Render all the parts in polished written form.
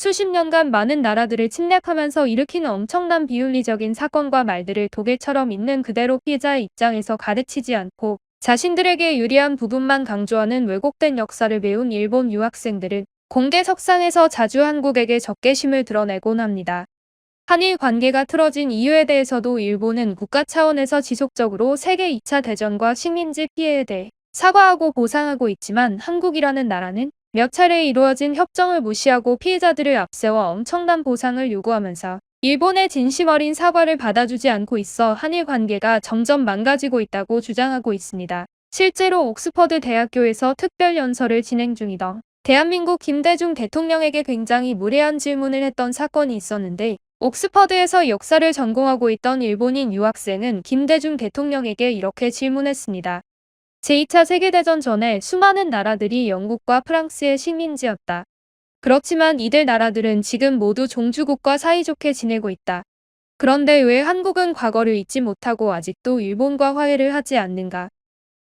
수십 년간 많은 나라들을 침략하면서 일으킨 엄청난 비윤리적인 사건과 말들을 독일처럼 있는 그대로 피해자의 입장에서 가르치지 않고 자신들에게 유리한 부분만 강조하는 왜곡된 역사를 배운 일본 유학생들은 공개석상에서 자주 한국에게 적개심을 드러내곤 합니다. 한일 관계가 틀어진 이유에 대해서도 일본은 국가 차원에서 지속적으로 세계 2차 대전과 식민지 피해에 대해 사과하고 보상하고 있지만 한국이라는 나라는 몇 차례 이루어진 협정을 무시하고 피해자들을 앞세워 엄청난 보상을 요구하면서 일본의 진심 어린 사과를 받아주지 않고 있어 한일 관계가 점점 망가지고 있다고 주장하고 있습니다. 실제로 옥스퍼드 대학교에서 특별 연설을 진행 중이던 대한민국 김대중 대통령에게 굉장히 무례한 질문을 했던 사건이 있었는데, 옥스퍼드에서 역사를 전공하고 있던 일본인 유학생은 김대중 대통령에게 이렇게 질문했습니다. 제2차 세계대전 전에 수많은 나라들이 영국과 프랑스의 식민지였다. 그렇지만 이들 나라들은 지금 모두 종주국과 사이좋게 지내고 있다. 그런데 왜 한국은 과거를 잊지 못하고 아직도 일본과 화해를 하지 않는가?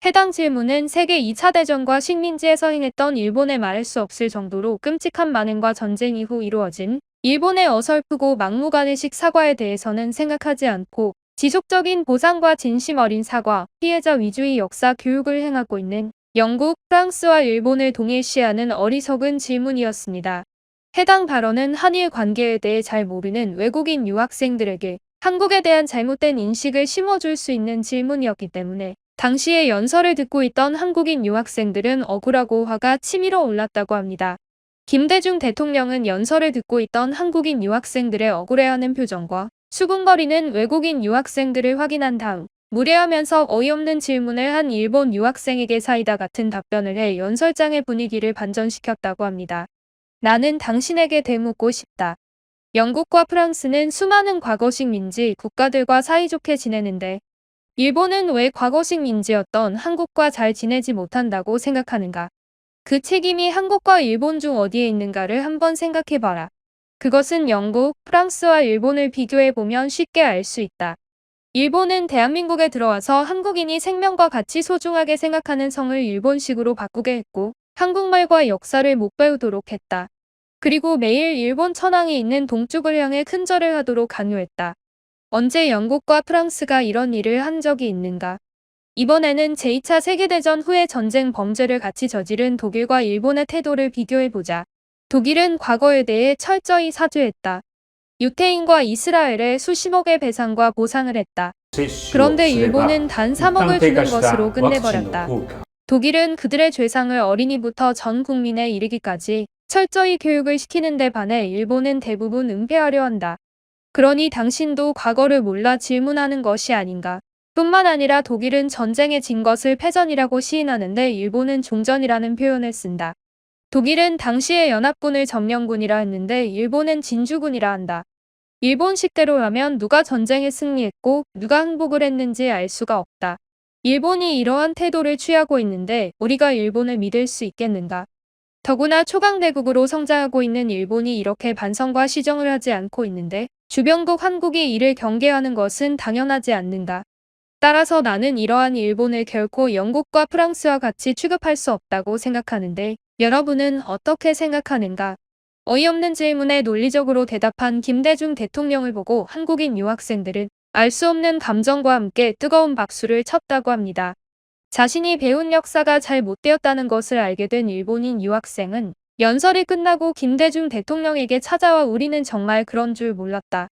해당 질문은 세계 2차 대전과 식민지에서 행했던 일본의 말할 수 없을 정도로 끔찍한 만행과 전쟁 이후 이루어진 일본의 어설프고 막무가내식 사과에 대해서는 생각하지 않고 지속적인 보상과 진심 어린 사과, 피해자 위주의 역사 교육을 행하고 있는 영국, 프랑스와 일본을 동일시하는 어리석은 질문이었습니다. 해당 발언은 한일 관계에 대해 잘 모르는 외국인 유학생들에게 한국에 대한 잘못된 인식을 심어줄 수 있는 질문이었기 때문에 당시에 연설을 듣고 있던 한국인 유학생들은 억울하고 화가 치밀어 올랐다고 합니다. 김대중 대통령은 연설을 듣고 있던 한국인 유학생들의 억울해하는 표정과 수군거리는 외국인 유학생들을 확인한 다음 무례하면서 어이없는 질문을 한 일본 유학생에게 사이다 같은 답변을 해 연설장의 분위기를 반전시켰다고 합니다. 나는 당신에게 되묻고 싶다. 영국과 프랑스는 수많은 과거식 민지 국가들과 사이좋게 지내는데 일본은 왜 과거식 민지였던 한국과 잘 지내지 못한다고 생각하는가? 그 책임이 한국과 일본 중 어디에 있는가를 한번 생각해봐라. 그것은 영국, 프랑스와 일본을 비교해보면 쉽게 알 수 있다. 일본은 대한민국에 들어와서 한국인이 생명과 같이 소중하게 생각하는 성을 일본식으로 바꾸게 했고 한국말과 역사를 못 배우도록 했다. 그리고 매일 일본 천황이 있는 동쪽을 향해 큰절을 하도록 강요했다. 언제 영국과 프랑스가 이런 일을 한 적이 있는가? 이번에는 제2차 세계대전 후에 전쟁 범죄를 같이 저지른 독일과 일본의 태도를 비교해보자. 독일은 과거에 대해 철저히 사죄했다. 유태인과 이스라엘에 수십억의 배상과 보상을 했다. 그런데 일본은 단 3억을 주는 것으로 끝내버렸다. 독일은 그들의 죄상을 어린이부터 전 국민에 이르기까지 철저히 교육을 시키는 데 반해 일본은 대부분 은폐하려 한다. 그러니 당신도 과거를 몰라 질문하는 것이 아닌가. 뿐만 아니라 독일은 전쟁에 진 것을 패전이라고 시인하는데 일본은 종전이라는 표현을 쓴다. 독일은 당시의 연합군을 점령군이라 했는데 일본은 진주군이라 한다. 일본식대로 하면 누가 전쟁에 승리했고 누가 항복을 했는지 알 수가 없다. 일본이 이러한 태도를 취하고 있는데 우리가 일본을 믿을 수 있겠는가? 더구나 초강대국으로 성장하고 있는 일본이 이렇게 반성과 시정을 하지 않고 있는데 주변국 한국이 이를 경계하는 것은 당연하지 않는가? 따라서 나는 이러한 일본을 결코 영국과 프랑스와 같이 취급할 수 없다고 생각하는데 여러분은 어떻게 생각하는가? 어이없는 질문에 논리적으로 대답한 김대중 대통령을 보고 한국인 유학생들은 알 수 없는 감정과 함께 뜨거운 박수를 쳤다고 합니다. 자신이 배운 역사가 잘 못되었다는 것을 알게 된 일본인 유학생은 연설이 끝나고 김대중 대통령에게 찾아와 우리는 정말 그런 줄 몰랐다.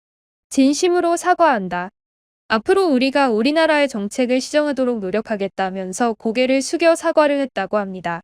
진심으로 사과한다. 앞으로 우리가 우리나라의 정책을 시정하도록 노력하겠다면서 고개를 숙여 사과를 했다고 합니다.